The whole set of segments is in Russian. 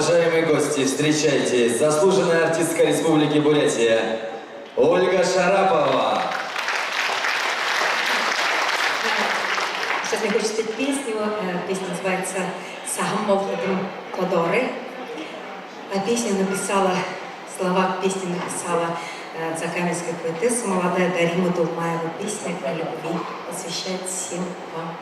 Уважаемые гости, встречайте, заслуженная артистка Республики Бурятия Ольга Шарапова. Сейчас мне хочется спеть песню. Песня называется «Сахамов Тодоры». Песню написала, слова песни написала закаменская поэтесса молодая Дарима Дулмаева. Песня о любви посвящает всем вам.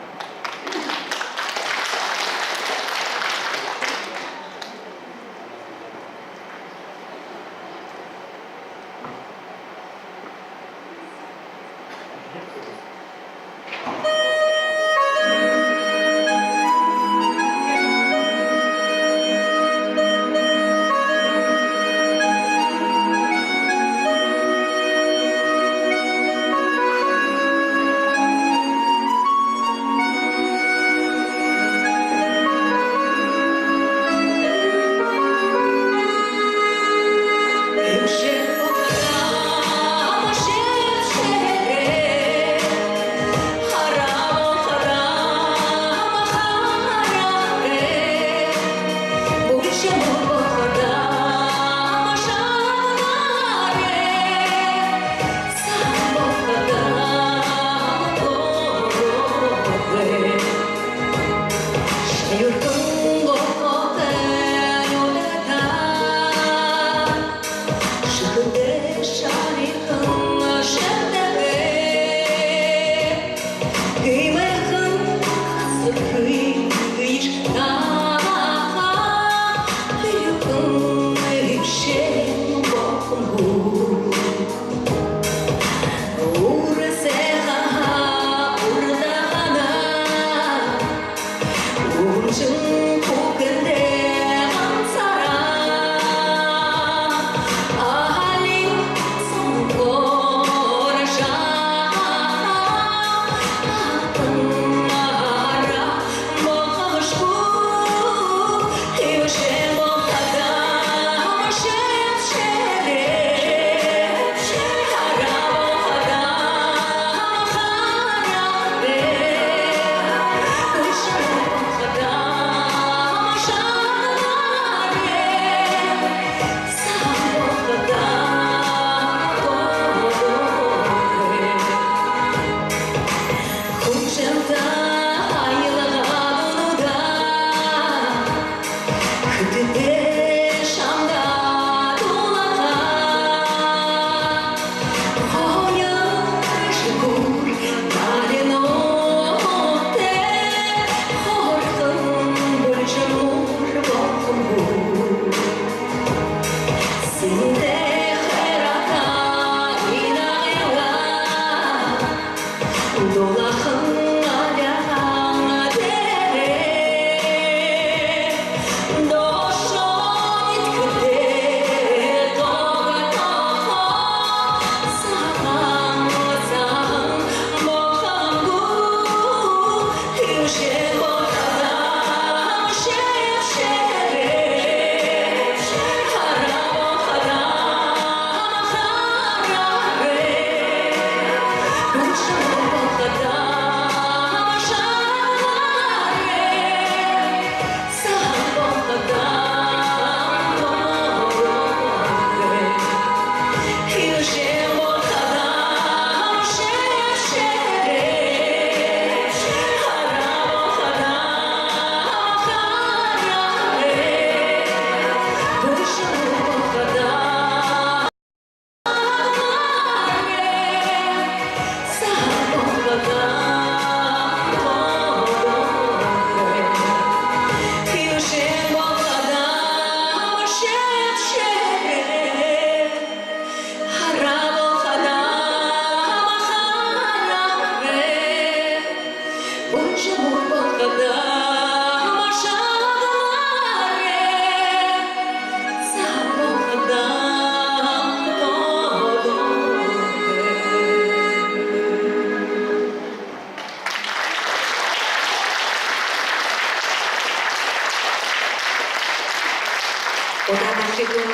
Одадашигун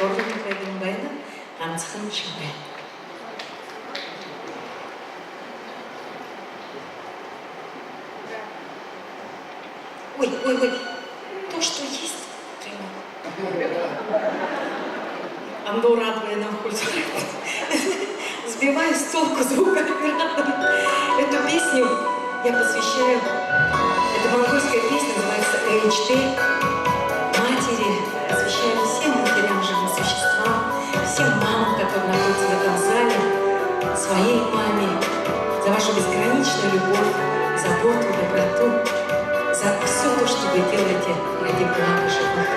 дордын байна ганцхан шивэ. Ой, то, что есть, прямо. Оно радует нам культуру. Сбиваю с толку звукооператором. Эту песню я посвящаю. Это монгольская песня, называется «Эйчты». Матери, посвящаю всем матерям, живым существам, всем мамам, которые находятся в этом зале, своей маме, за вашу безграничную любовь, заботу, доброту, за все то, что вы делаете ради блага живых.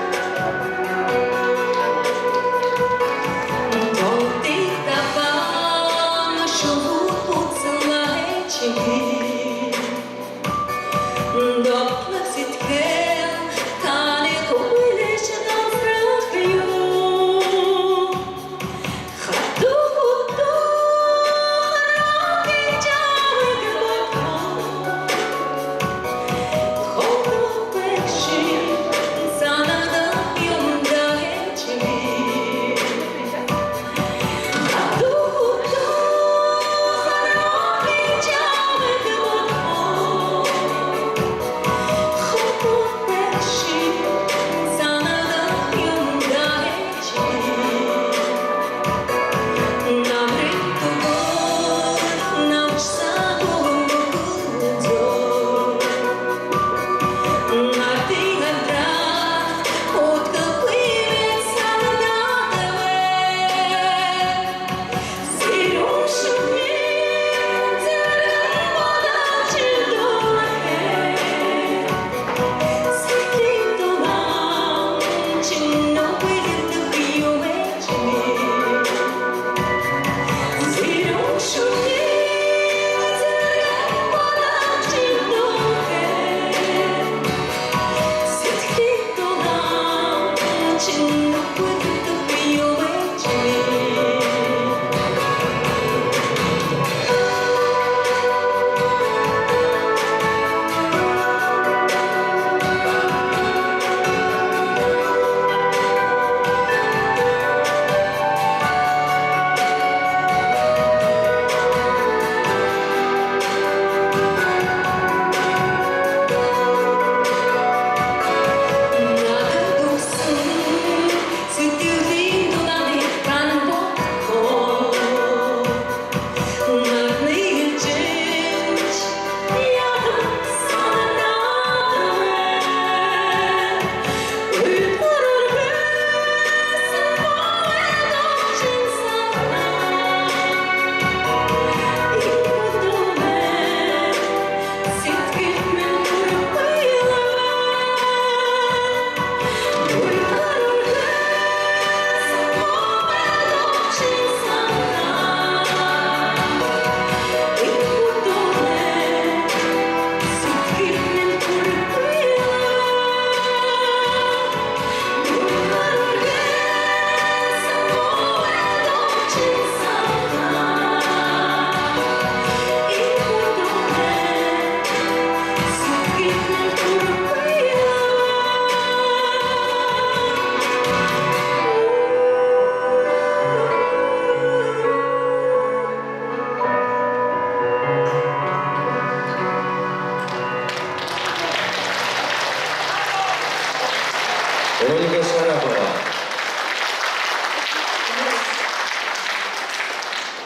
Ольга Шарапова.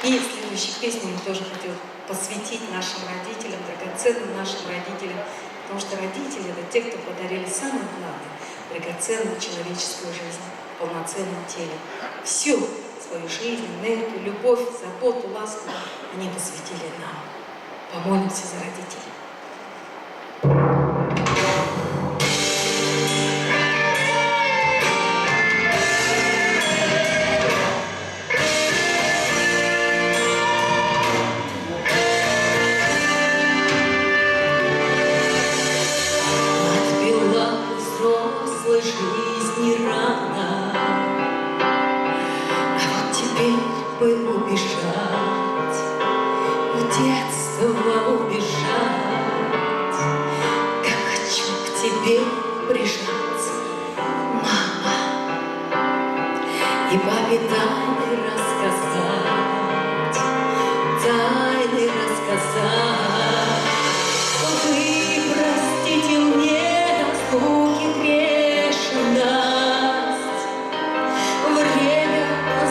И следующей песню я тоже хотела посвятить нашим родителям, драгоценным нашим родителям, потому что родители — это те, кто подарили самое главное — драгоценную человеческую жизнь в полноценном теле. Всю свою жизнь, энергию, любовь, заботу, ласку они посвятили нам. Помолимся за родителей. Жизни рано, а вот теперь бы убежать, в детство убежать, как хочу к тебе прижаться, мама. И папе тайны рассказать, тайны рассказать. Вы простите мне разлуки грешность, время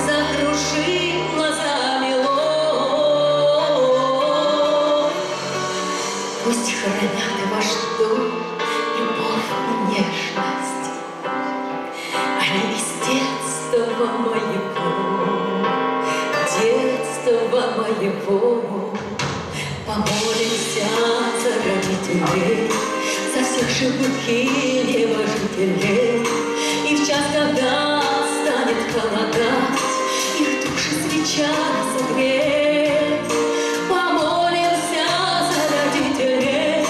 закружило, замело. Пусть хранят ваш дом любовь и нежность, они из детства моего, детства моего. Помолимся за родителей, за всех живых и небожителей. И в час, когда станет холодать, их души свеча согреть. Помолимся за родителей,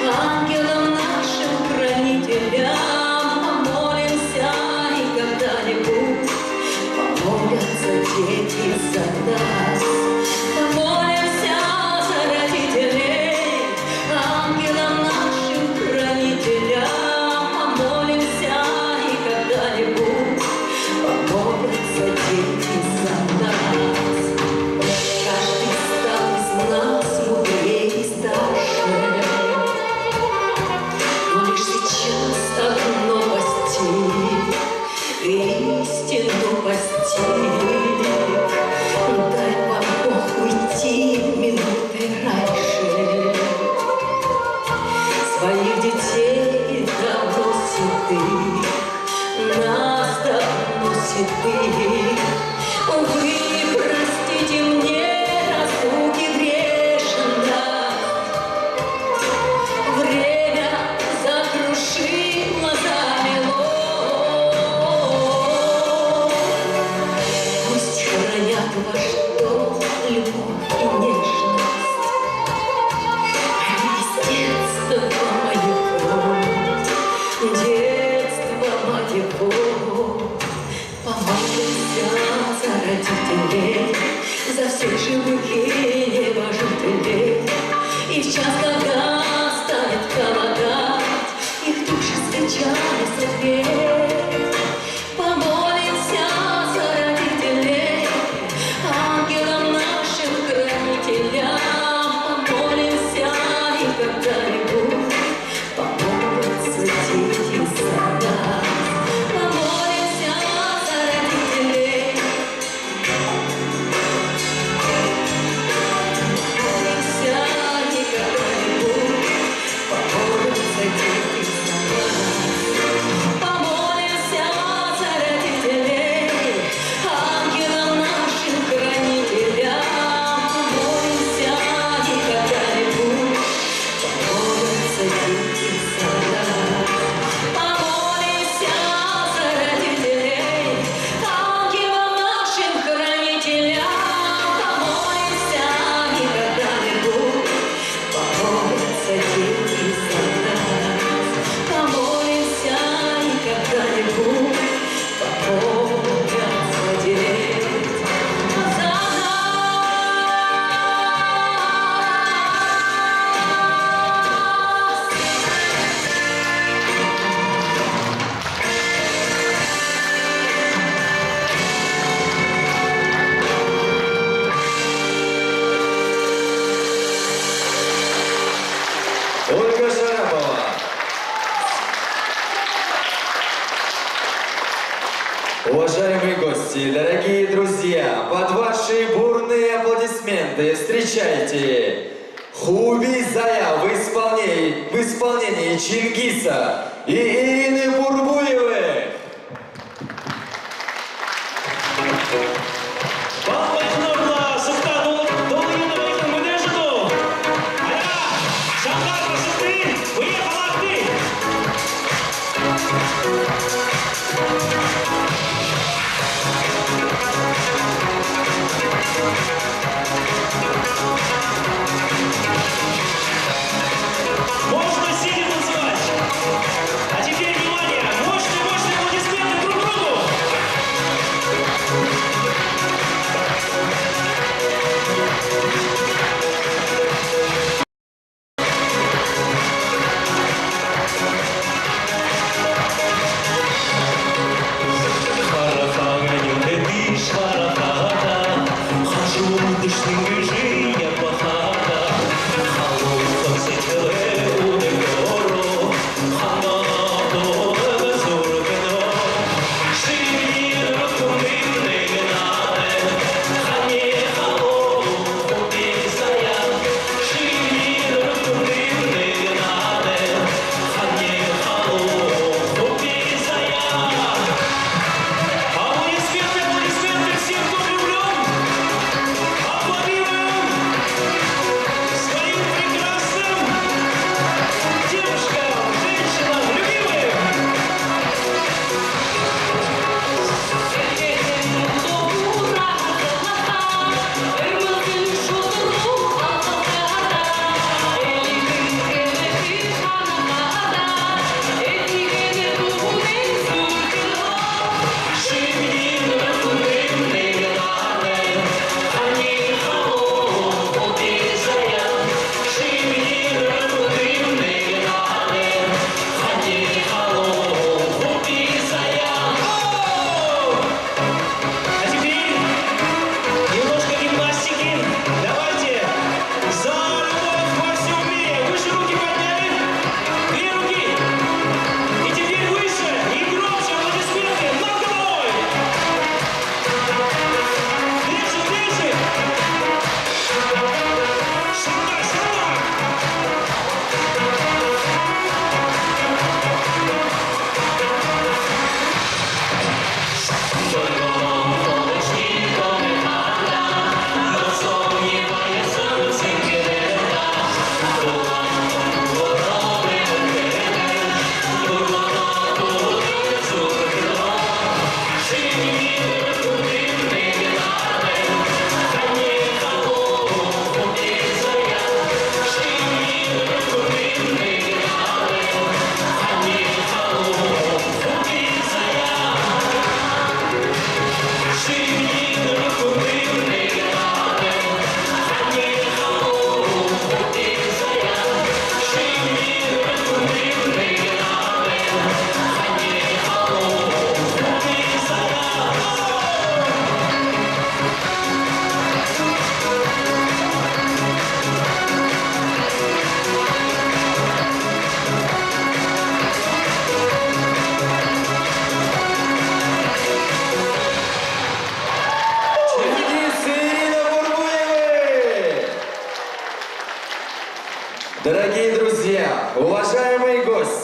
ангелам нашим хранителям. Помолимся, и когда-нибудь помолятся дети за нас. Помолимся за родителей, ангелам нашим хранителям. Помолимся, и когда-нибудь помолятся дети за нас. Каждый стал из нас мудрее и старше, но лишь сейчас одно постиг, истину постиг. Дай вам Бог уйти минутой раньше. Своих детей давно седых, нас давно седых. Вы простите мне разлуки грешность, время закружило, замело. Пусть хранят ваш дом любовь и нежность, они из детства моего, детства моего. Помолимся за родителей, за всех живых и небожителей. И в час, когда станет холодать, их души свечами согреть. Помолимся за родителей, ангелам нашим хранителям. Помолимся, и когда-нибудь помолятся дети за нас. Помолимся за родителей, помолимся, и когда-нибудь помолятся дети за нас. Помолимся за родителей, ангелам нашим хранителям. Помолимся, и когда-нибудь помолятся дети за нас. Помолимся за родителей, ангелам нашим хранителям. Помолимся, и когда-нибудь помолятся дети за нас. Помолимся, и когда-нибудь помолятся дети за нас. Ольга Шарапова. Уважаемые гости, дорогие друзья, под ваши бурные аплодисменты встречайте Хуби Зая в исполнении Чингиса и Ирины Бурбуевой. Балбайхнорла Сухтану Долгиновых Мудежину. Ая, Шахар Пашаты, выехала ты. Можно сидя танцевать. А теперь внимание.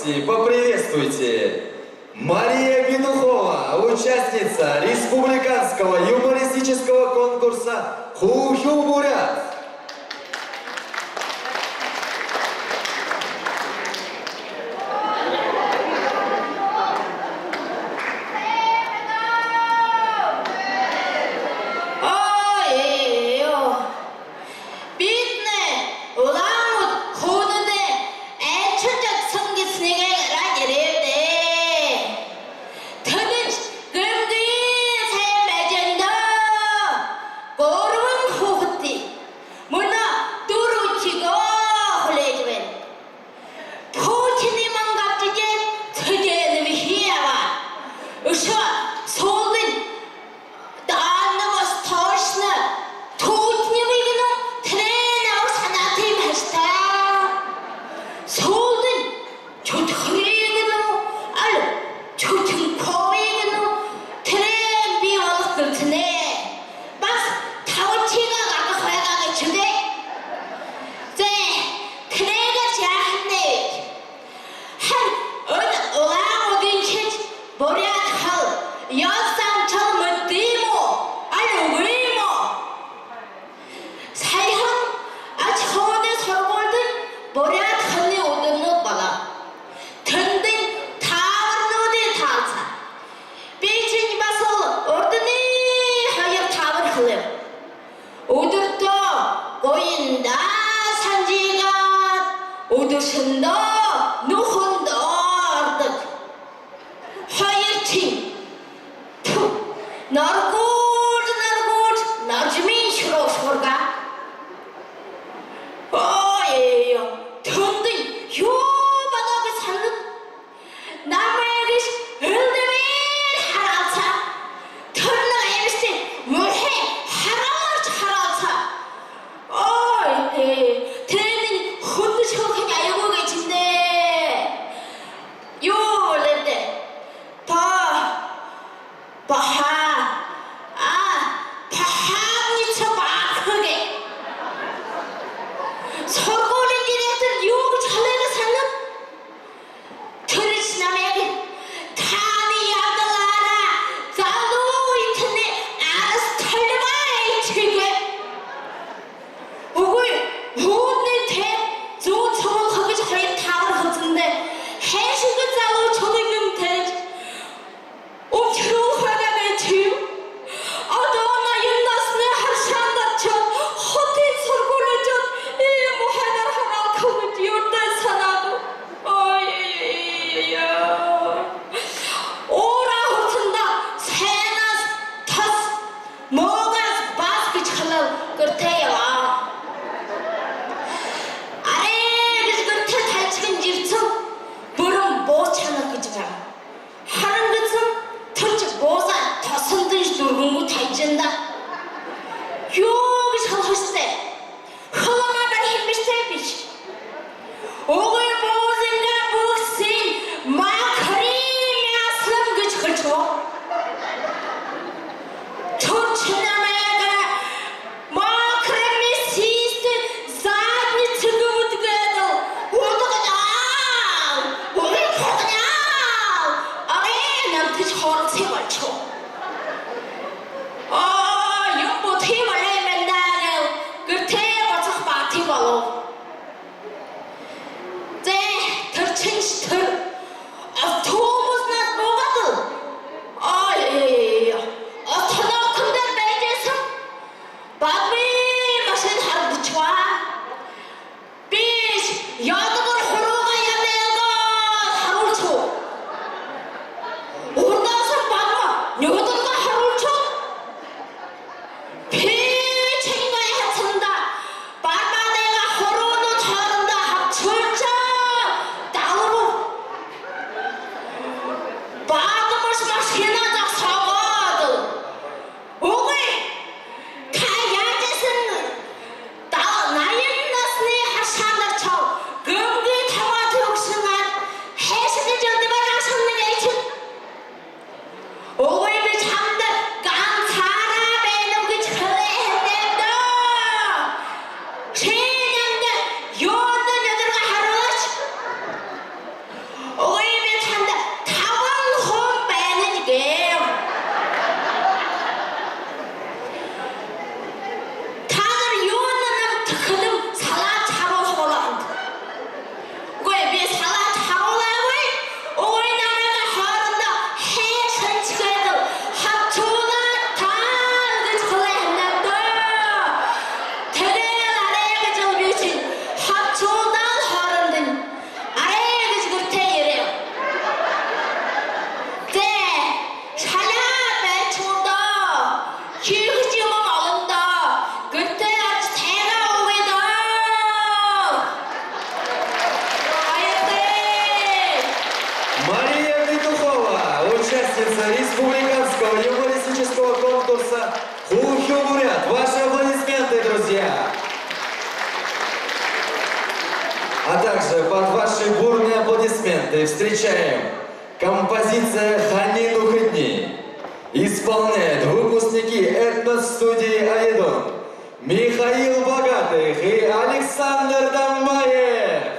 гости, поприветствуйте. Мария Петухова, участница республиканского юмористического конкурса «Хухю-бурят». участница республиканского юмористического конкурса «Ху-хю бурят». Ваши аплодисменты, друзья! А также под ваши бурные аплодисменты встречаем композиция «Ханину Хидни». Исполняют выпускники этнос-студии «Аидон» Михаил Богатых и Александр Домбаев.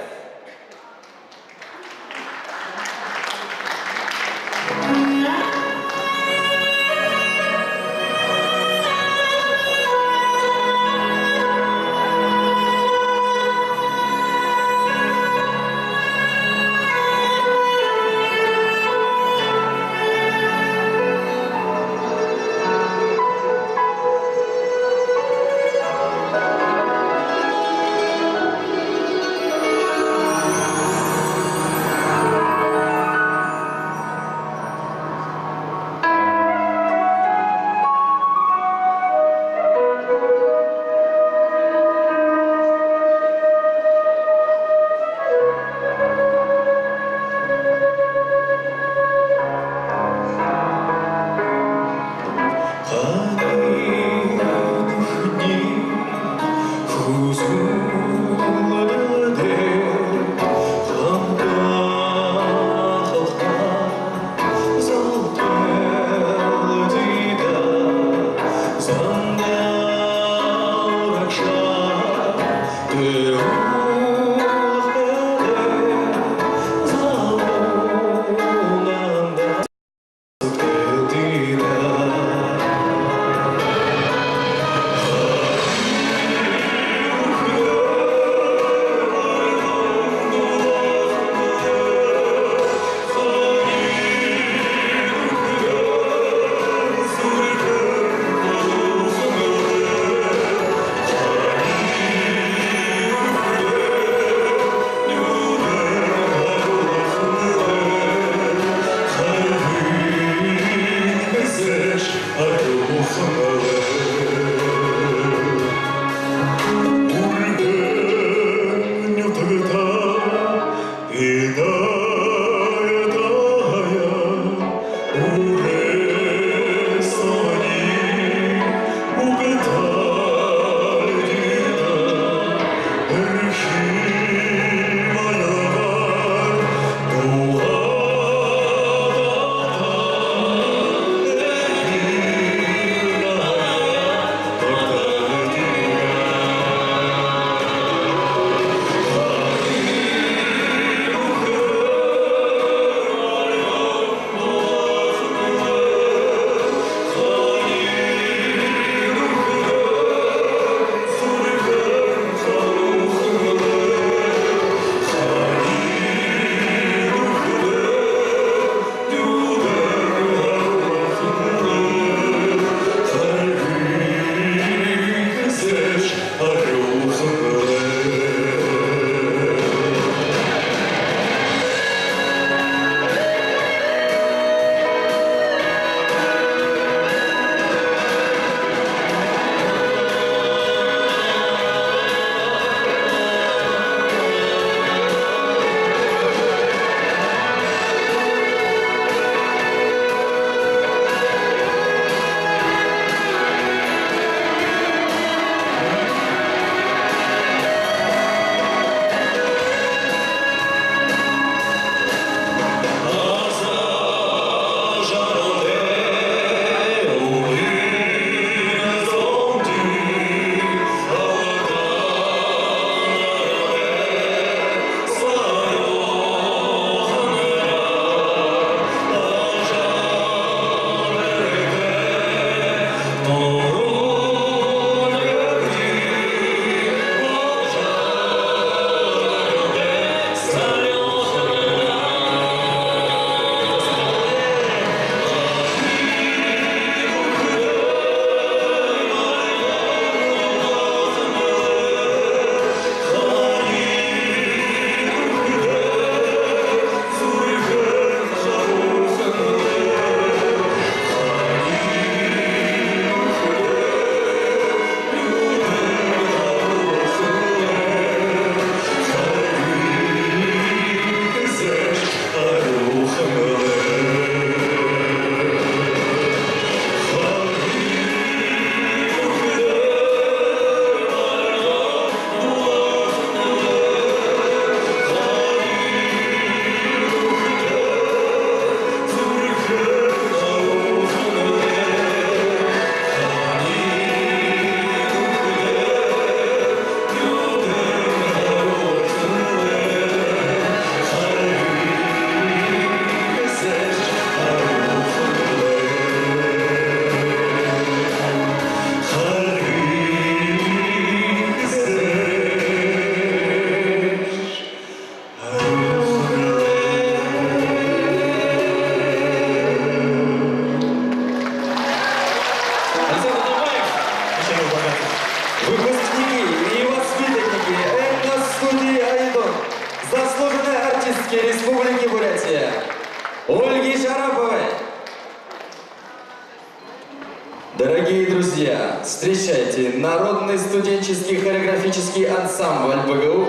Дорогие друзья, встречайте Народный студенческий хореографический ансамбль БГУ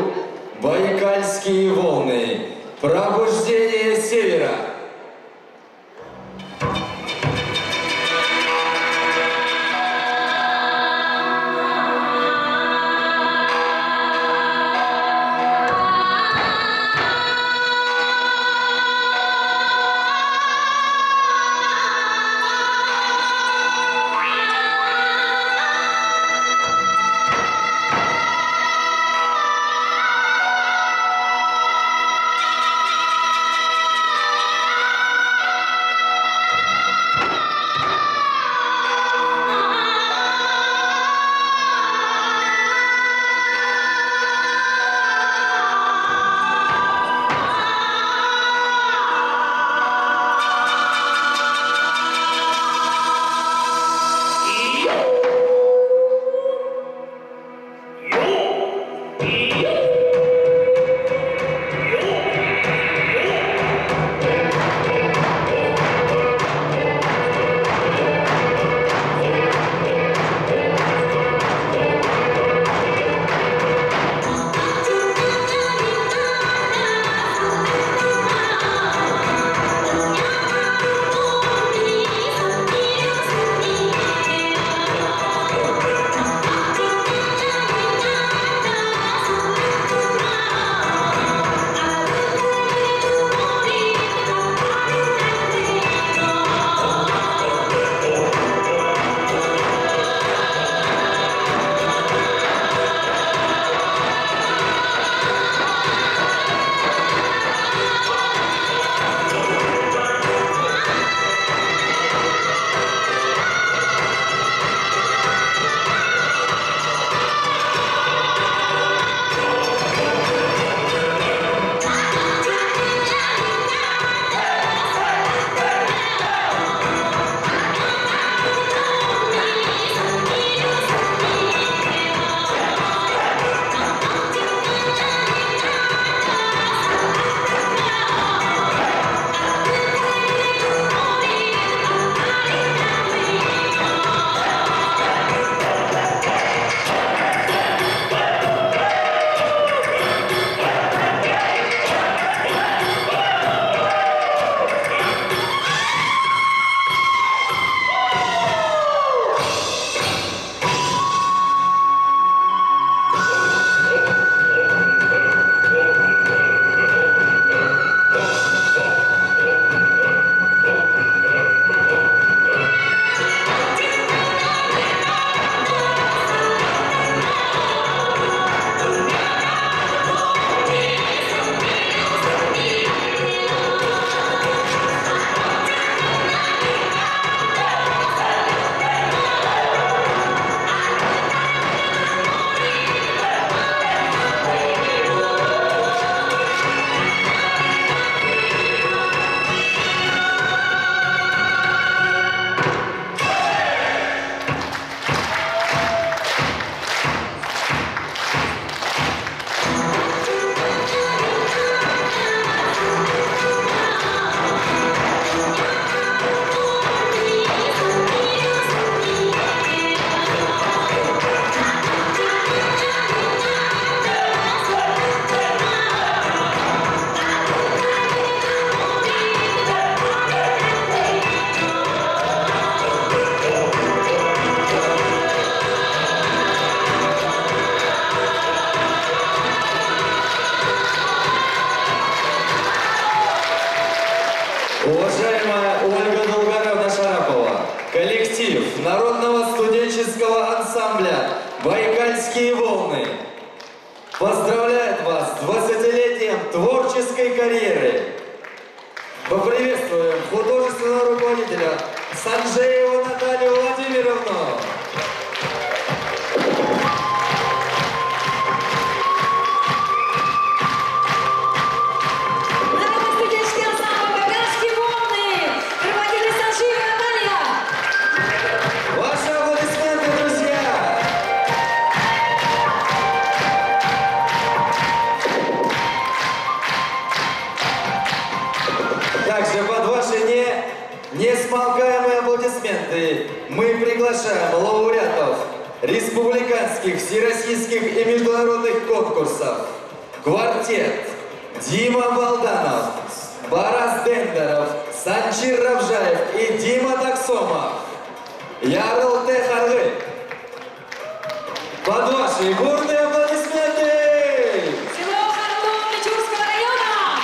«Байкальские волны. Пробуждение севера». Уважаемая Ольга Долгоровна Шарапова, коллектив Народного студенческого ансамбля «Байкальские волны» поздравляет вас с 20-летием творческой карьеры. Поприветствуем художественного руководителя Санжееву Наталью Владимировну. Народный студенческий ансамбль «Байкальские волны». Руководитель Санжеева Наталья. Ваши аплодисменты, друзья! Также под ваши несмолкаемые аплодисменты аплодисменты мы приглашаем лауреатов республиканских, всероссийских и международных конкурсов. Квартет Дима Балданов, Барас Дендеров, Санчир Равжаев и Дима Таксомов. Ярыл Техаргы. Под ваши бурные аплодисменты! Село Харлон Печорского района!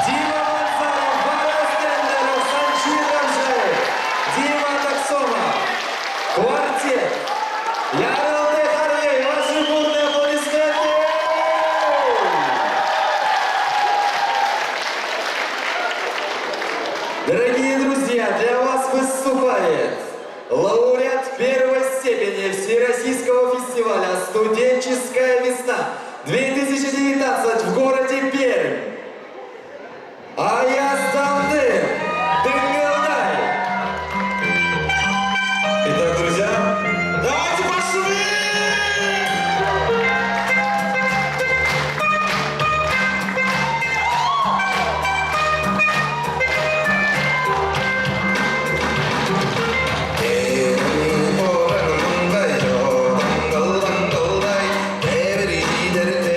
Дима Балданов, Барас Дендеров, Санчир Равжаев, Дима Таксомов. Квартет Ярыл Техаргы. Ваши бурные аплодисменты! Дорогие друзья, для вас выступает лауреат первой степени Всероссийского фестиваля «Студенческая весна-2019» в городе Пермь. Аязданды Дынгылдай. Итак, друзья, давайте пошли! Every day,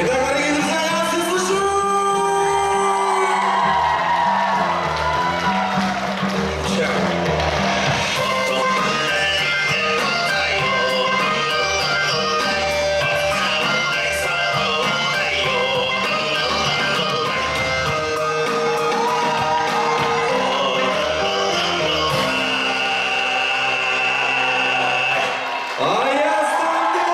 Итак, дорогие друзья, я вас не слышу! Сейчас. А я Стандарт!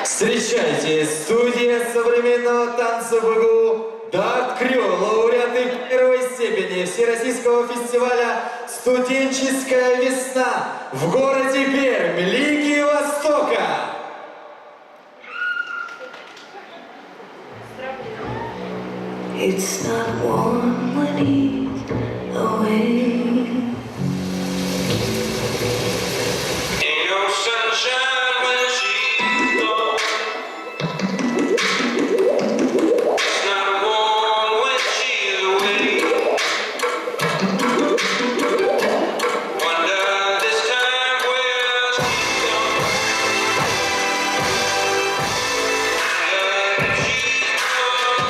Встречайте, студия современного танца БГУ «Дарт Крю», лауреаты первой степени Всероссийского фестиваля «Студенческая весна» в городе Пермь, Лиги Востока. It's not warm when he's away. Ain't no sunshine when she's gone. It's not warm when she's away. Wonder this time where she's gone. Yeah, she's gone.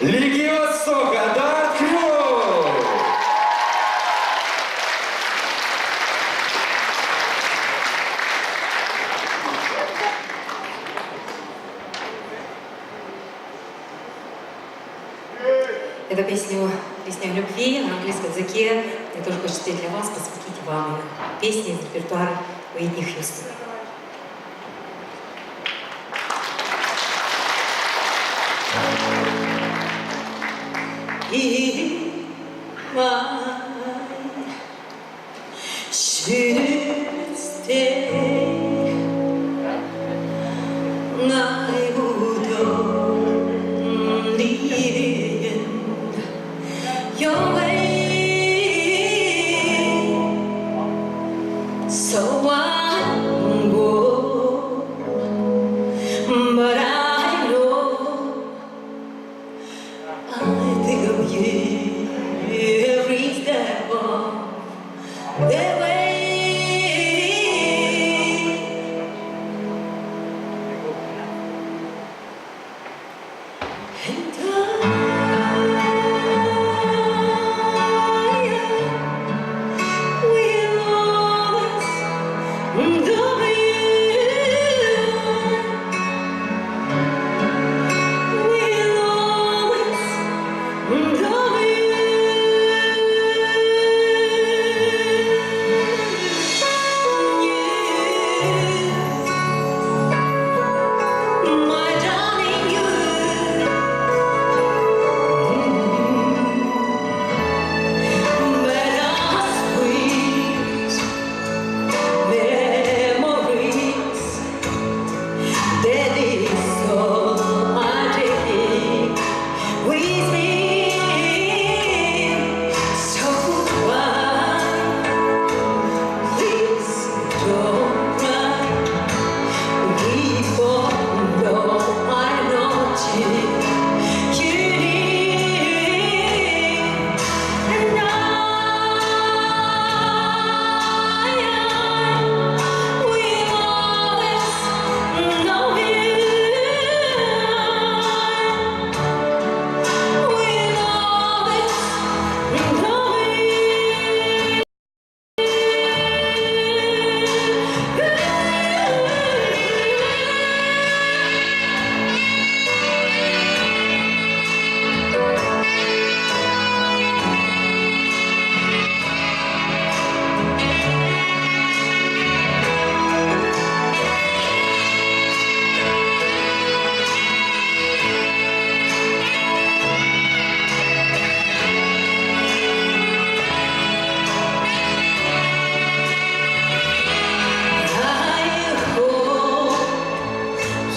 Лиги Востока, Дарт Крю! Эта песня о любви на английском языке. Мне тоже хочется спеть для вас, посвятить вам песни из репертуара Уитни Хьюстон. If I should stay, I would only in your way. So I won't go, but I know I think of you.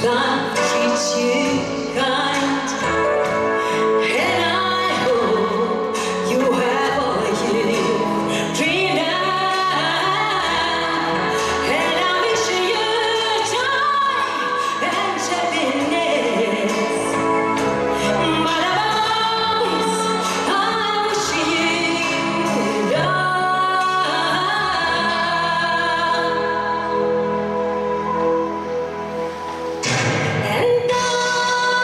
life treats you kind, and I hope you have all you dreamed of, and I wish you joy and happiness. But above this, I wish you love. And I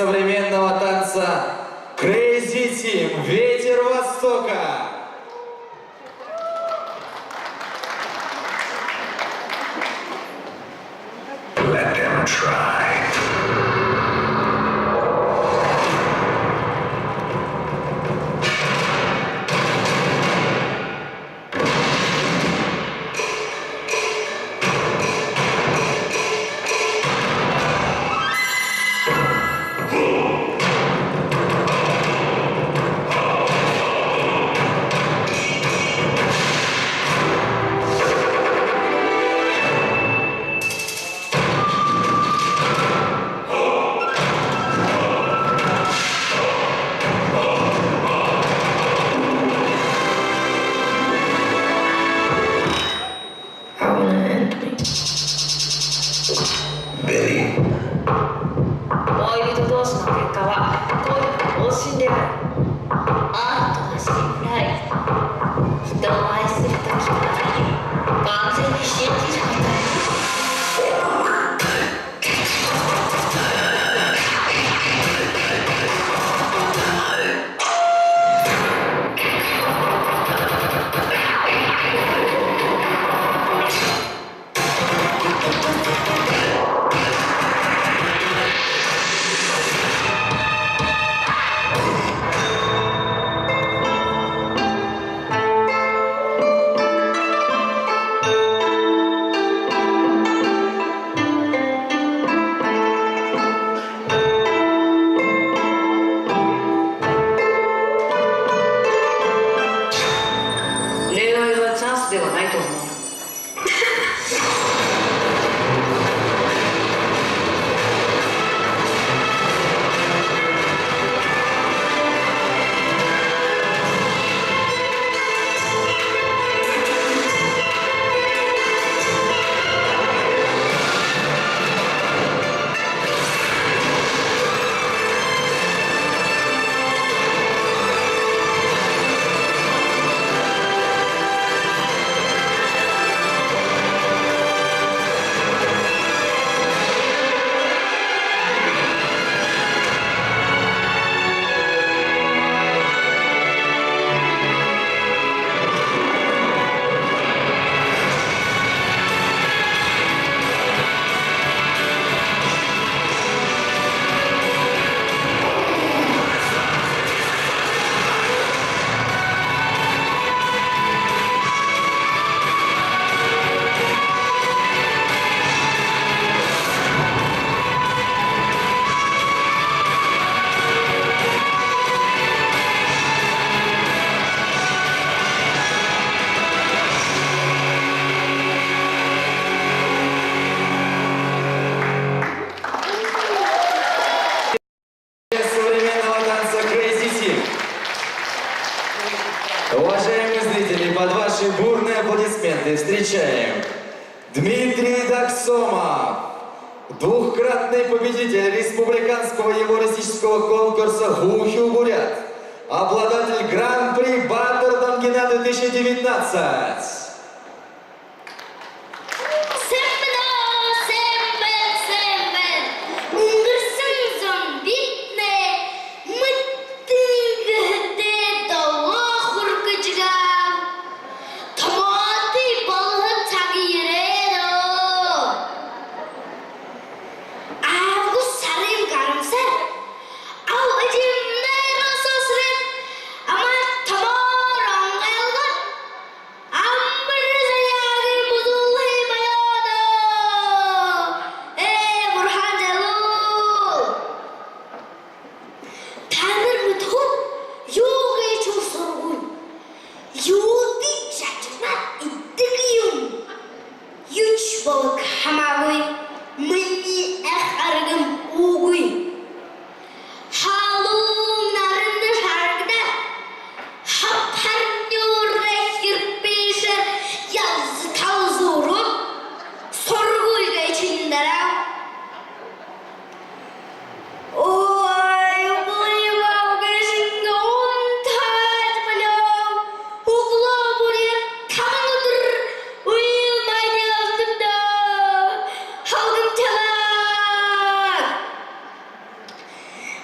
современного танца Crazy Team «Ветер Востока». Let them try. Billy. 恋人同士の結果は恋の方針である。アートは信頼。人を愛するときは完全に信じること。恋愛はチャンスではないと思う。Уважаемые зрители, под ваши бурные аплодисменты встречаем Дмитрий Даксомов, двухкратный победитель республиканского юмористического конкурса «Хухю Бурят», обладатель Гран-при Баттер Дангина 2019.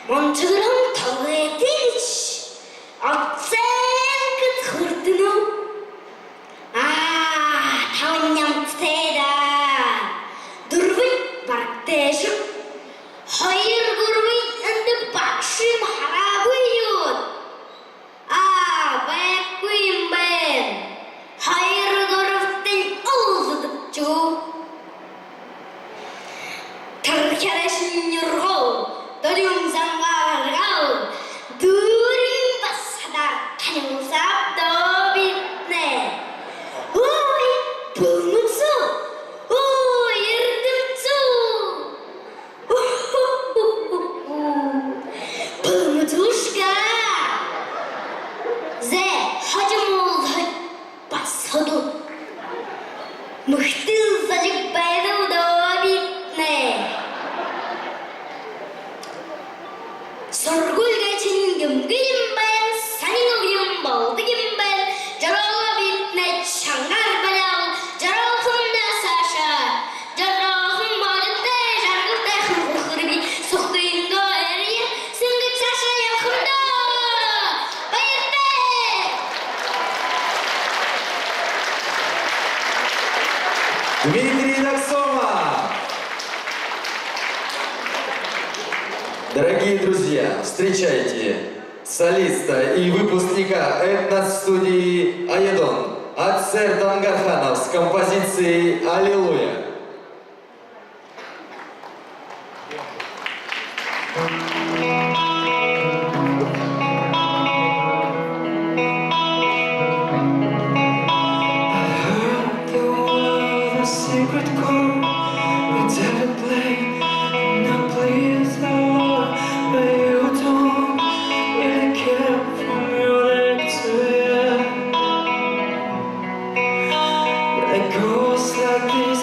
мончглон тоглоетэж оценкэд хүрдэн үү? Таван нямттай да. Дөрвөн барагтай шүү. Хоёр гурван энд багшим хараагүй юу? Байхгүй юм байна. Хоёр гурван уулздаг ч үү? Тархиарашин юргоо дөрөв замгаргау дөрөв басада танилцаад добитнэ. Ой, бөмцөө. Ой, эрдэмцөө. Бөмцөшка. Зэ хажимул басхад. Мөхтөл зажиг байруу добитнэ. Сургуультай чингэм байна, санин юм болдог юм байна. Жаргал битнэ чангаар балаа, жаргалхан насаша, жаргалхан моринтэй жаргалтай хөрби, сухтынга эрия, сингэ цаша явханда. Баяртай! Дмитрий Даксома! Дорогие друзья, встречайте солиста и выпускника этнос-студии «Аедон» Ацер Тангарханов с композицией «Аллилуйя». It goes like this.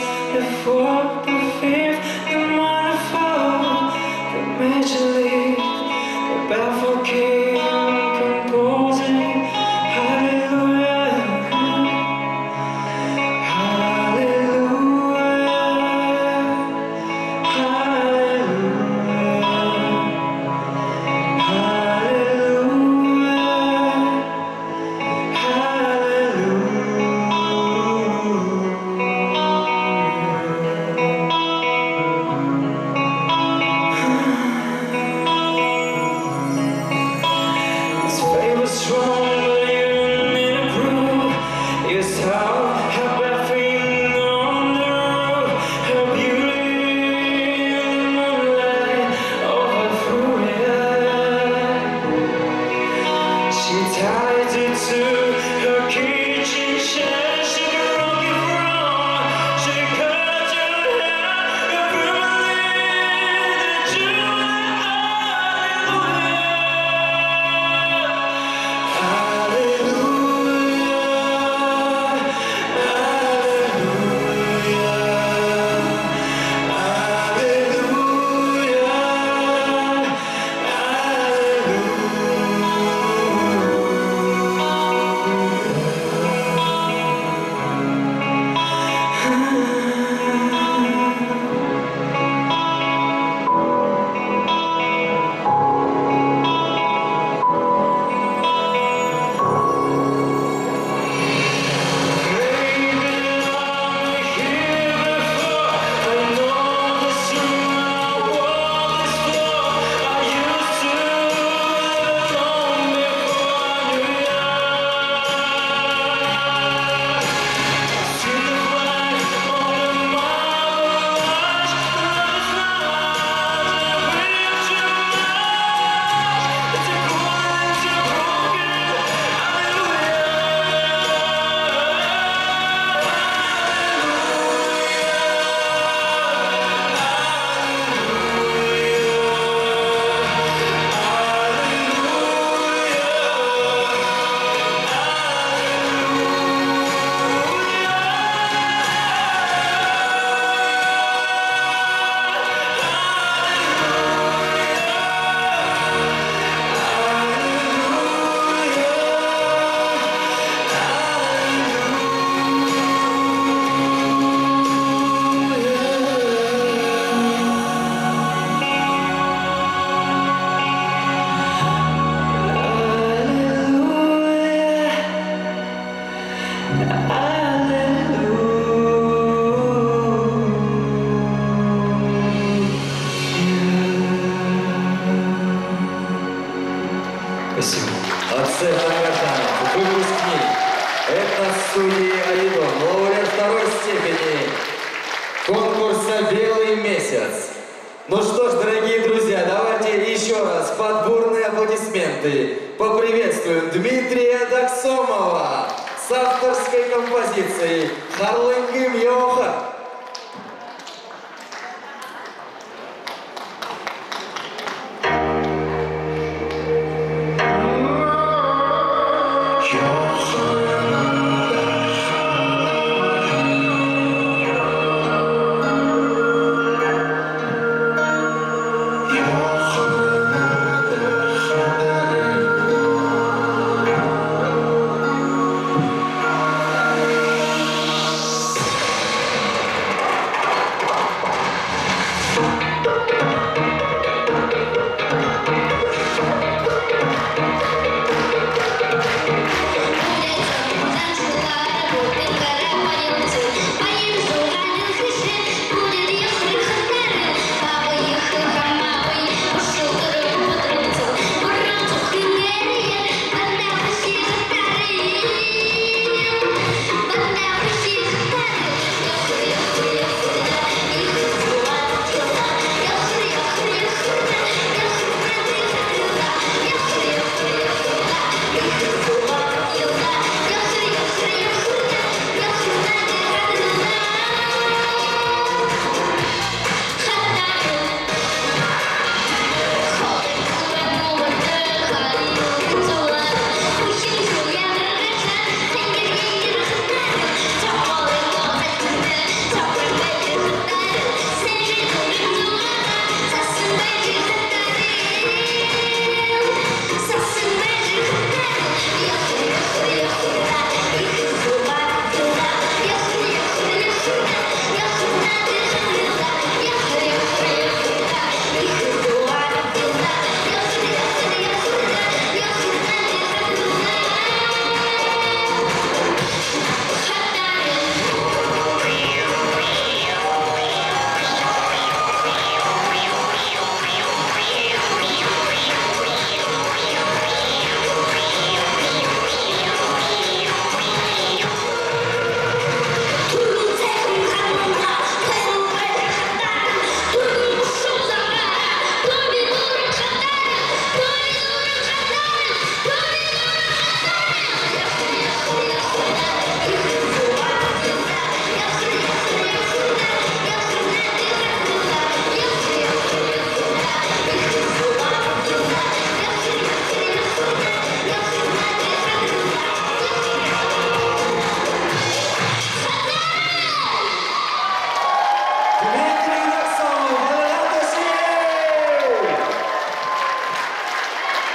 Спасибо. Ацер Тангарханов, выпускник этнос-студии «Аидон», лауреат второй степени конкурса «Белый месяц». Ну что ж, дорогие друзья, давайте еще раз под бурные аплодисменты поприветствуем Дмитрия Даксомова с авторской композицией «Харлынгым Йоха».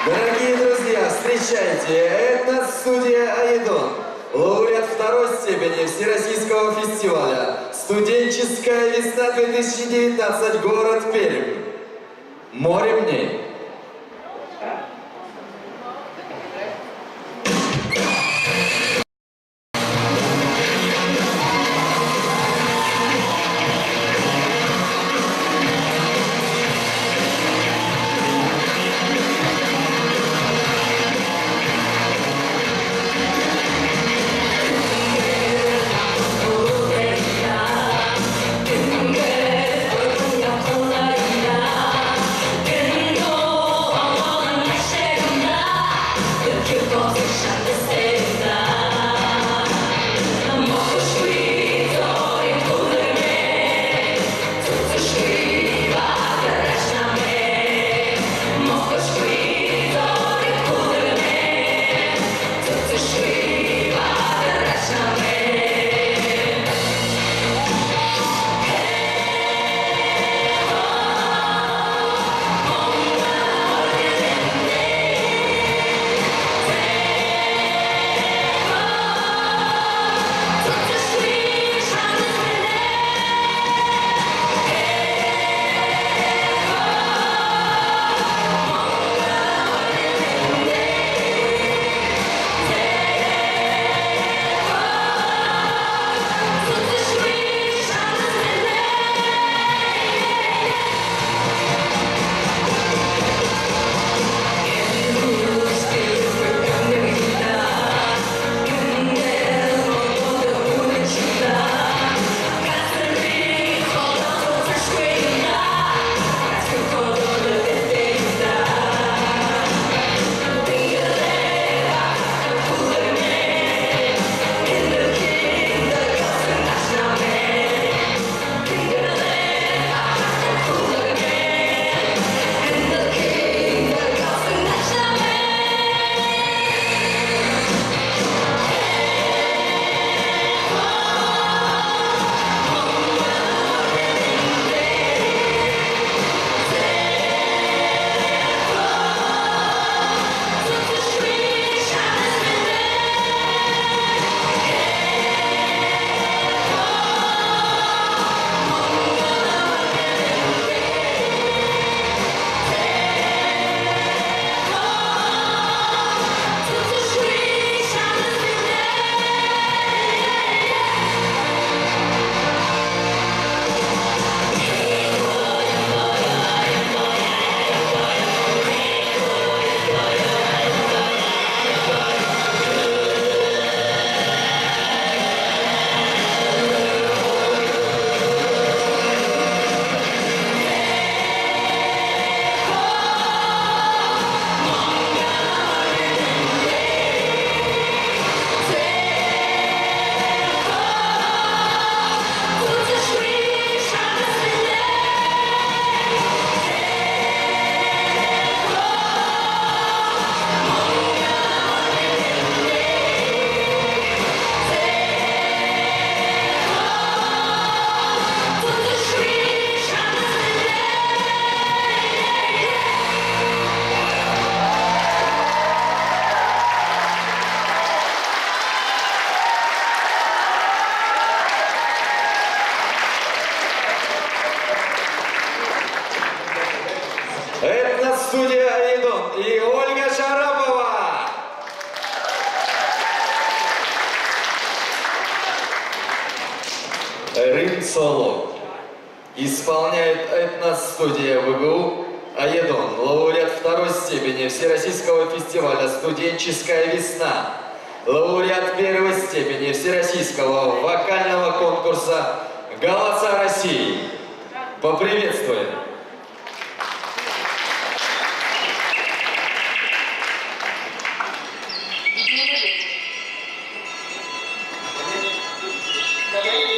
Дорогие друзья, встречайте, этнос-студия «Аидон», лауреат второй степени Всероссийского фестиваля «Студенческая весна-2019», город Пермь. Море мне. Ken и Ольга Шарапова. Рым Соло. Исполняет этнос-студия ВГУ «Аедон», лауреат второй степени Всероссийского фестиваля «Студенческая весна», лауреат первой степени Всероссийского вокального конкурса «Голоса России». Поприветствуем! Yeah.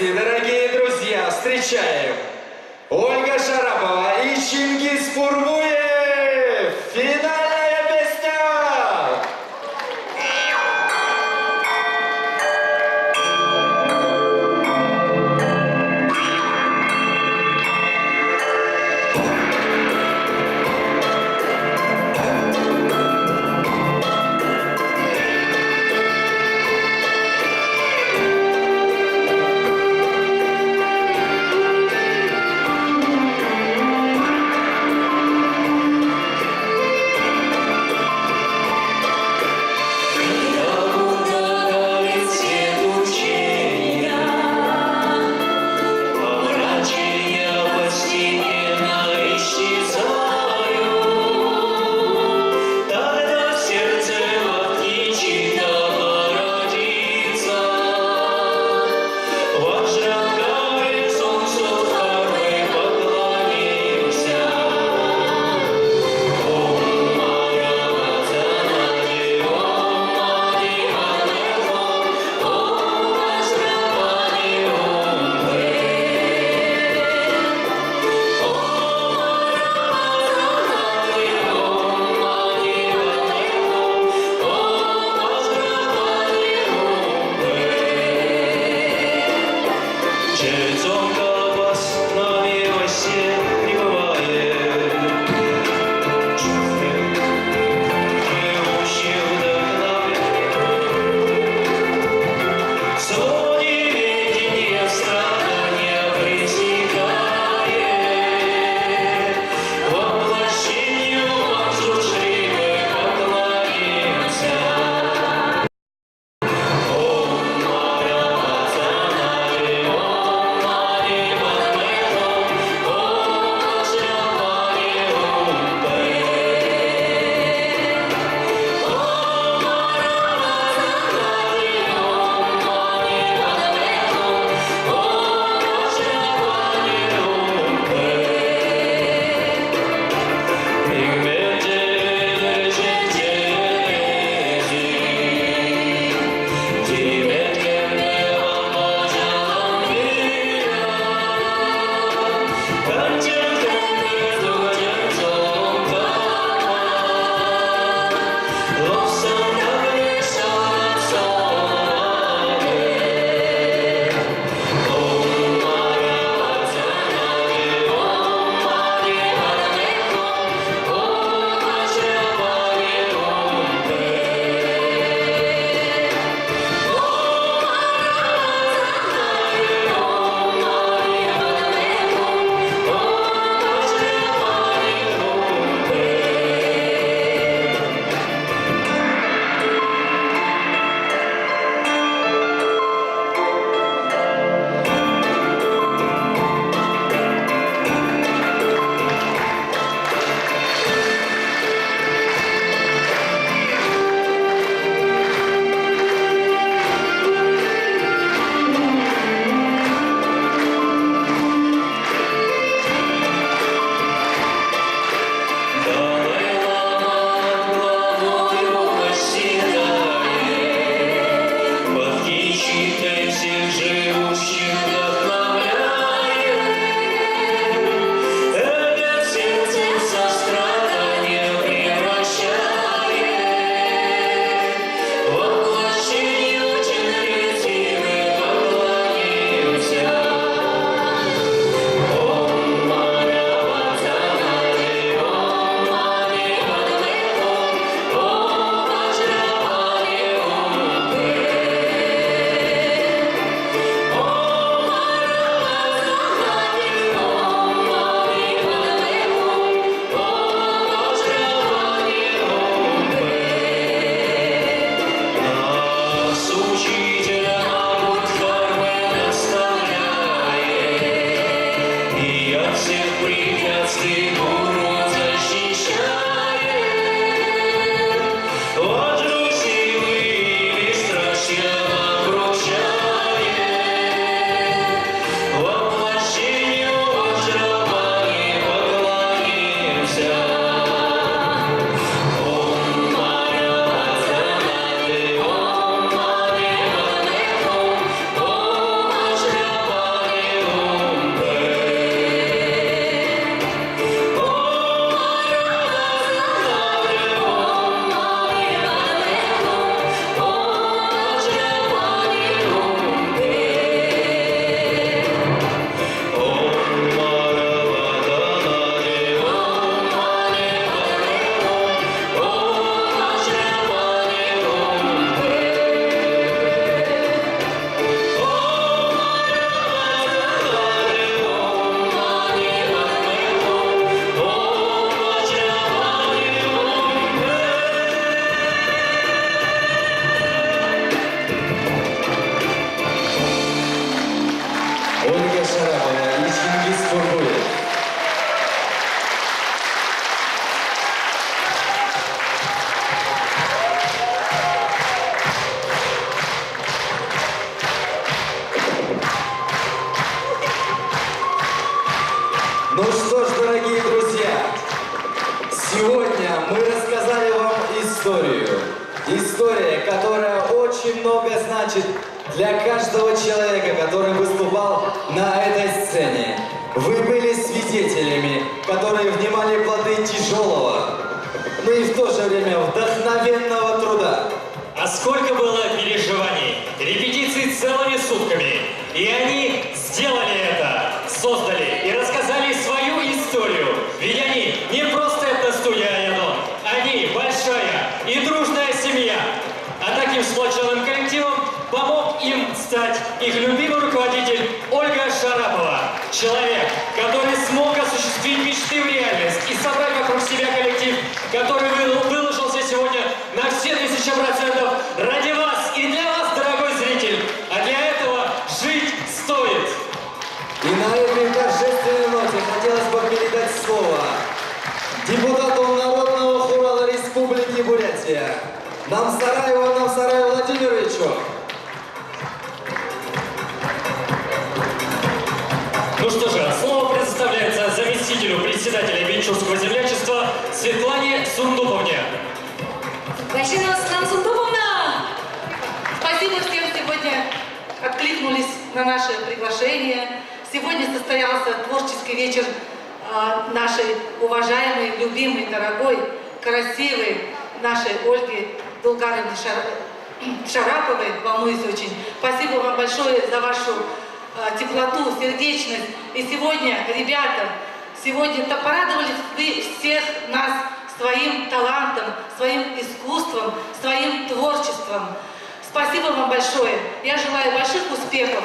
Поаплодируйте, дорогие друзья, встречаем Ольга Шарапова и Чингис Пурмуев. Финальная песня! много значит для каждого человека, который выступал на этой сцене. Вы были свидетелями, которые внимали плоды тяжелого, но и в то же время вдохновенного труда. А сколько было переживаний, репетиций целыми сутками. И они сделали это, создали и рассказали свою историю. Ведь они не просто этностудия «Аядон», они большая и дружная семья. А таким сплоченным коллективом помог им стать их любимый руководитель Ольга Шарапова. Человек, который смог осуществить мечты в реальность и собрать вокруг себя коллектив, который выложился сегодня на все 1000% ради вас и для вас, дорогой зритель. А для этого жить стоит. И на этой торжественной ноте хотелось бы передать слово депутату Народного хурала Республики Бурятия Намсараеву Владимировичу. Ну что же, слово предоставляется заместителю председателя Бичурского землячества Светлане Сундуповне. Василина Сундуповна! Спасибо всем сегодня откликнулись на наше приглашение. Сегодня состоялся творческий вечер нашей уважаемой, любимой, дорогой, красивой нашей Ольги Дулгаровны Шараповой. Волнуюсь очень. Спасибо вам большое за вашу теплоту, сердечность. И сегодня, ребята, сегодня-то порадовали вы всех нас своим талантом, своим искусством, своим творчеством. Спасибо вам большое. Я желаю больших успехов.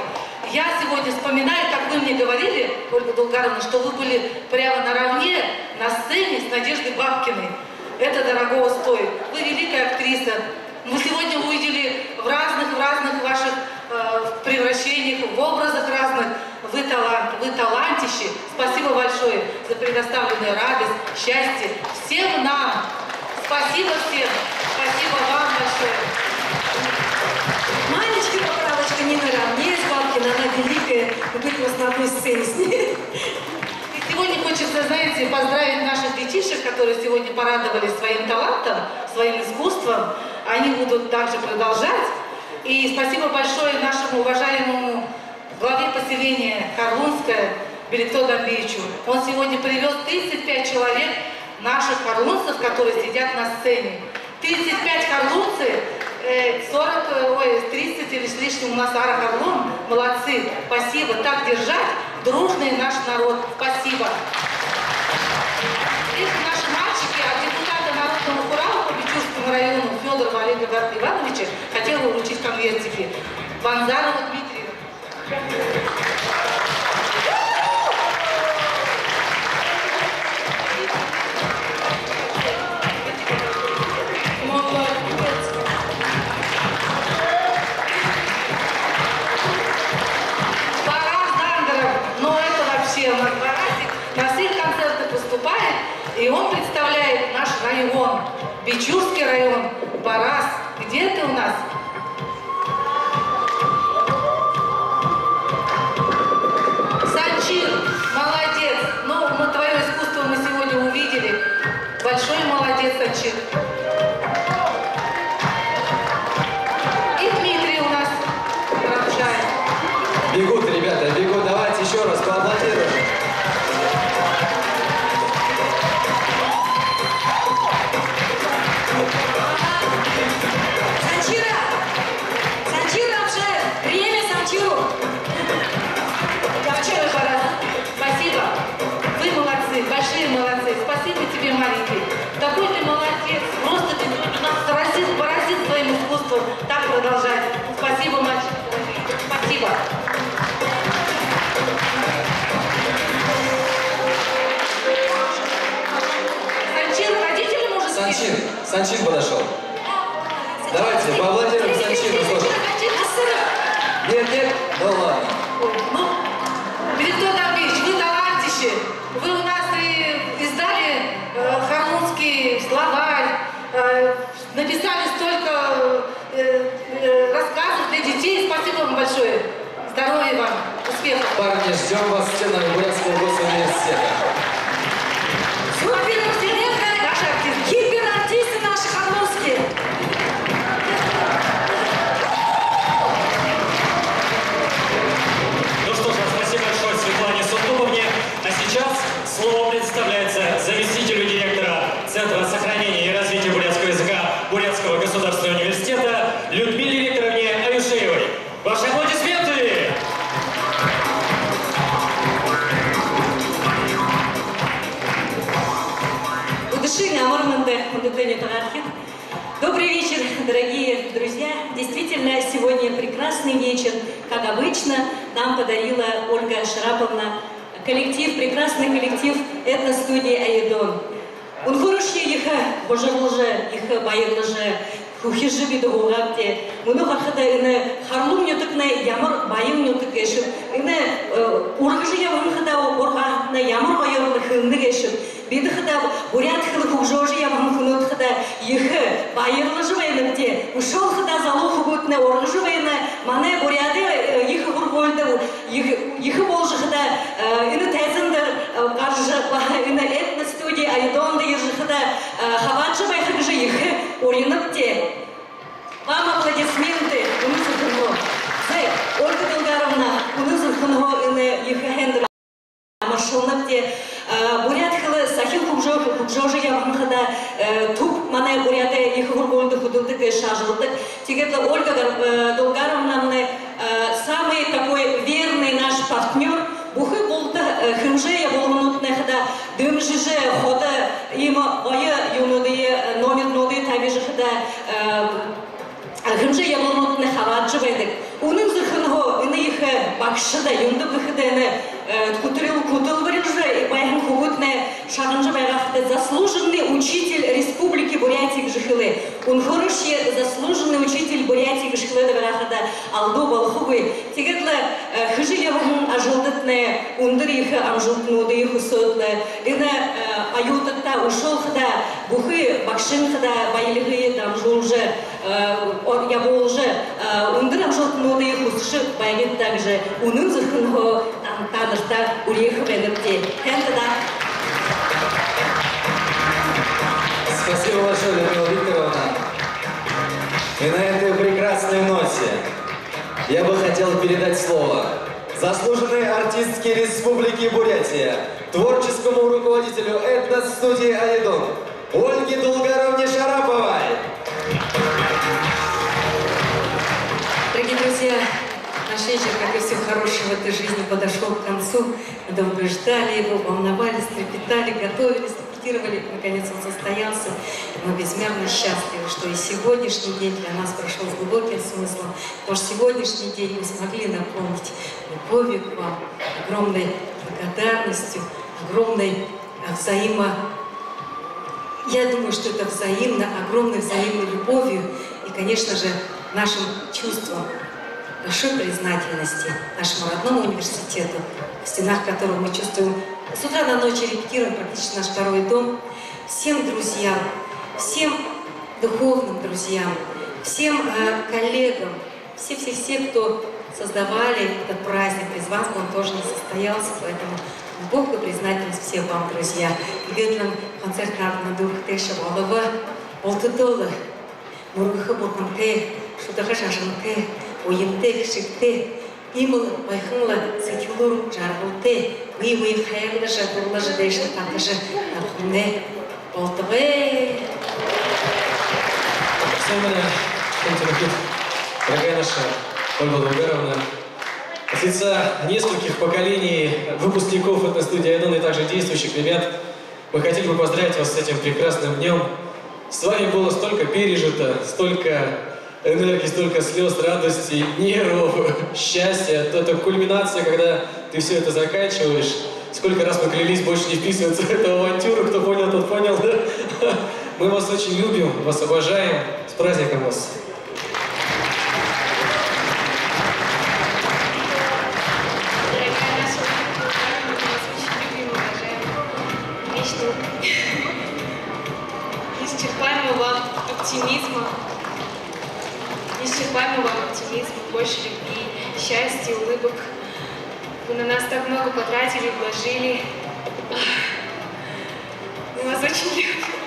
Я сегодня вспоминаю, как вы мне говорили, Ольга Дулгаровна, что вы были прямо наравне на сцене с Надеждой Бабкиной. Это дорогого стоит. Вы великая актриса. Мы сегодня увидели в разных ваших превращениях, в образах разных. Вы талант, вы талантище. Спасибо большое за предоставленную радость, счастье всем нам. Спасибо всем. Спасибо вам большое. Манечка, поправочка не наравне с Бабкиной, она великая, и быть у нас на одной сцене с ней. И сегодня хочется, знаете, поздравить наших детишек, которые сегодня порадовали своим талантом, своим искусством. Они будут также продолжать. И спасибо большое нашему уважаемому главе поселения Харлунское Беликто Дамбиевичу. Он сегодня привез 35 человек, наших харлунцев, которые сидят на сцене. 35 харлунцев, 30 или с лишним у нас Ара Харлун. Молодцы. Спасибо. Так держать. Дружный наш народ. Спасибо. Это наши мальчики, от депутата Народного хурала по Бичурскому району Федорова Олега Ивановича хотела вручить конвертики. Ванзарову Дмитрию. На всех концертах выступает, и он представляет наш район, Бичурский район, Барас. Где ты у нас? Санчир, молодец. Ну, мы твое искусство мы сегодня увидели. Большой молодец, Санчир. И Дмитрий у нас продолжает. Бегут, ребята, бегут. Давайте еще раз поаплодируем. Санчира Абжаев, время Санчиру. Большое спасибо. Вы молодцы, большие молодцы. Спасибо тебе, маленький. Такой ты молодец. Просто ты нас поразил своим искусством. Так продолжать. Спасибо, мальчик. Спасибо. Санчин, родители, может, Санчин подошел. Давайте, поаплодируем Санчину тоже. Нет, да ладно. Ну, Беликто Дамбиевич, вы талантище. Вы у нас и издали харлунский словарь, написали столько рассказов для детей. Спасибо вам большое. Здоровья вам, успехов. Парни, ждем вас в стенах Бурятского госуниверситета. Наши артисты. Гиперартисты наши харлунские. как обычно, нам подарила Ольга Шараповна. Коллектив, прекрасный коллектив этностудии «Айдон». Он хороший, их божеволже, их байырлыжи, хухижи биду угапте. Муну хархада ине харлум нютыкне ямар байым нютык ешіп. Ине ургыжы явым хада орға ямар байырлы хынды ешіп. Биді хада бурят хылы хужожы явым хынут хада их байырлыжы вайныкте. Ушол хада залу хубутне оргыжы вайны. Мане буряды их хургольды, их болжы хада ине тезіндір қаржы ине этностудии «Айдон» ержы хада хаваджы байхыргыжы их орыныкте. Вам аплодисменты, унызырхынго. Зай, Ольга Долгаровна, унызырхынго ине их хендер маршалныкте. Бурят хылы сахил хубжожы явымхада туп мане буряты их хургольды худылдык и шажылдык. Тегетлы Ольга Долгаровна самый такой верный наш партнер. Бухы болды хымжея болмынутны хада дымжыжы хода има ойы юнудые номер нуды табижы хада хымжея болмынутны хаваджы байдык. Унын зырхынго ины их бакшыда юнды выходыны кутыл вырыжы байхын хубутны шагынжы байгахты заслуженный учитель Республики Бурятии Гжихылы. Он хороший заслуженный учитель Бурятии Гжихылы даграхада алду балхубы. Тегетлы хыжы явын ажылдытны ундыр их амжылтнуды их усотлы. Ины аютытта ушол хада бухы бакшын хада байлығы дамжулжы яволжы ундыр амжылтнуды их усшы байгет также. Унын зырхынго кадрта уехал энергии. Спасибо большое, Людмила Викторовна. И на этой прекрасной ноте я бы хотел передать слово заслуженной артистке Республики Бурятия, творческому руководителю этностудии «Айдон» Ольге Долгаровне Шараповой. Дорогие друзья, наш вечер, как и все хорошее в этой жизни, подошел к концу. Мы долго ждали его, волновались, трепетали, готовились, репетировали. Наконец он состоялся. Мы безмерно счастливы, что и сегодняшний день для нас прошел с глубоким смыслом. Потому что сегодняшний день мы смогли наполнить любовью к вам, огромной благодарностью, огромной Я думаю, что это взаимно, огромной взаимной любовью и, конечно же, нашим чувством большой признательности нашему родному университету, в стенах которого мы чувствуем с утра до ночи репетируем практически наш второй дом, всем друзьям, всем духовным друзьям, всем коллегам, все, кто создавали этот праздник. Без вас бы он тоже не состоялся, поэтому глубокая признательность всем вам, друзья. Гетлен концерт на дух Теша Волова, Болтудолы, Мургуха Бурканте, Шутаха Шашанте, Уймте, Шикте, Имл, Байхула, Сетюлур, Жарбулте, вы хайрда Шатурла Жадешна Канташа, Архуне, Болтове. Дорогая наша Ольга Долгаровна, от лица нескольких поколений выпускников этностудии «Айдон» и также действующих ребят, мы хотели бы поздравить вас с этим прекрасным днем. С вами было столько пережито, столько энергии, столько слез, радости, нервов, счастья. Это кульминация, когда ты все это заканчиваешь. Сколько раз мы клялись больше не вписываться в эту авантюру, кто понял, тот понял. Мы вас очень любим, вас обожаем. С праздником вас! Неисчерпаемого оптимизма, больше любви, счастья, улыбок. Вы на нас так много потратили, вложили. Мы вас очень любим.